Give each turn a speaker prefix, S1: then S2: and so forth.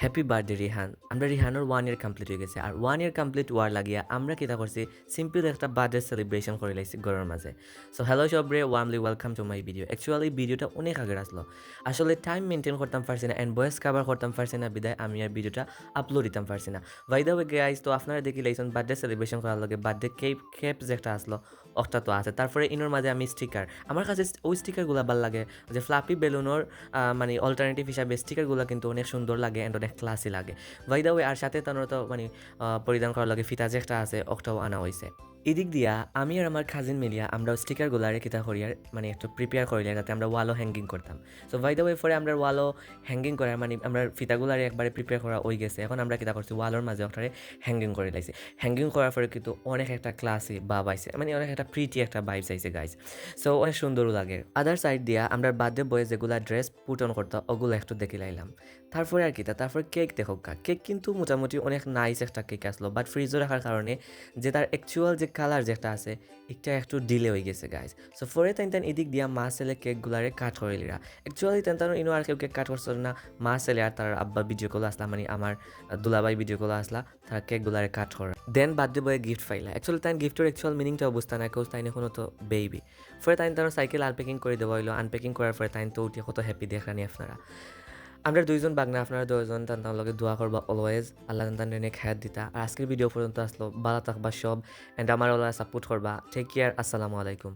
S1: Happy birthday Rihan. আমরা রিহানোর 1 year complete হয়ে গেছে। আর 1 ইয়ার কমপ্লিট হওয়ার লাগিয়া আমরা কিতা করছি সিম্পল একটা বার্থডে সেলিব্রেশন করে লাইছি ঘরের মাঝে। সো হ্যালো সবরে warmly welcome to my video. Actually ভিডিওটা অনেক আগের আসলো। আসলে টাইম মেনটেন করতাম পারছি না অ্যান্ড ভয়েস কাভার করতাম পারছি না বিদায় আমি আর ভিডিওটা আপলোড দিতাম পারছি না। বাই দ্য ওয়ে গাইস, তো আপনারা দেখি লাইছেন বার্থডে সেলিব্রেশন করার লগে বার্থডে কেপ যে একটা আসলো অকটা তো আছে। তারপরে ইনোর মাঝে আমি স্টিকার, আমার কাছে ওই স্টিকারগুলো ভাল লাগে যে ফ্লাপি বেলুনের মানে অল্টারনেটিভ হিসাবে স্টিকারগুলো কিন্তু অনেক সুন্দর লাগে অ্যান্ড অনেক ক্লাসি লাগে। বাই দ্য ওয়ে আর সাথে তার তো মানে পরিধান করার লাগে ফিতা যে একটা আছে ওটাও আনা হয়েছে। এদিক দিয়া আমি আর আমার কাজিন মিলিয়া আমরা স্টিকারগুলারে কিতা করিয়ার মানে একটু প্রিপেয়ার করিলে যাতে আমরা ওয়ালও হ্যাঙ্গিং করতাম। সো বাই দ্য ওয়ে পরে আমরা ওয়ালও হ্যাঙ্গিং করার মানে আমরা ফিতাগুলারে একবারে প্রিপেয়ার করা হয়ে গেছে। এখন আমরা কিতা করছি ওয়ালের মাঝে ওটারে হ্যাঙ্গিং করে লাইছি। হ্যাঙ্গিং করার পরে কিন্তু অনেক একটা ক্লাসি ভাব আইছে, মানে অনেক একটা প্রিটি একটা ভাইবস আইছে গাইজ। সো অনেক সুন্দরও লাগে। আদার সাইড দিয়া আমরা বার্থডে বয়ে যেগুলা ড্রেস পুট অন করতো ওগুলো একটু দেখে লাইলাম। তারপরে আর কি তারপর কেক দেখো কেক কিন্তু মোটামুটি অনেক নাইস একটা কেক আসলো, বাট ফ্রিজে রাখার কারণে যে তার অ্যাকচুয়াল যে কালার যেটা আছে এটা একটু ডিলে হয়ে গেছে গাইজ। সো পরে তাই এদিক দিয়া মা ছেলে কেকগুলারে কাট করে লিরা। অ্যাকচুয়ালি তাই ইনো আর কেউ কেক কাট করছিল না, মা ছেলে আর তার আব্বা ভিডিও কল আসলা মানে আমার দুলাভাই ভিডিও কল আসলা তার কেকগুলারে কাট করা। দেন বার্থডে বয়ে গিফট পাইলা। অ্যাকচুয়ালি তাই গিফটের অ্যাকচুয়াল মিনিংটাও বুঝতে না কেউ তাই এখনো তো বেবি। পরে তাই তার সাইকেল আনপ্যাকিং করে দেওয়া হইলো। আনপ্যাকিং করার পরে তাই তো উঠে কত হ্যাপি দেখানি আপনারা। আমরা দুইজন বাগনা আপনারা দুইজন তার লগে দোয়া করবা অলওয়েজ, আল্লাহ তান এনে খায়াত দিতা। আর আজকের ভিডিও পর্যন্ত আসলো, ভালো থাকবা সব অ্যান্ড আমার ওলা সাপোর্ট করবা। টেক কেয়ার, আসসালামু আলাইকুম।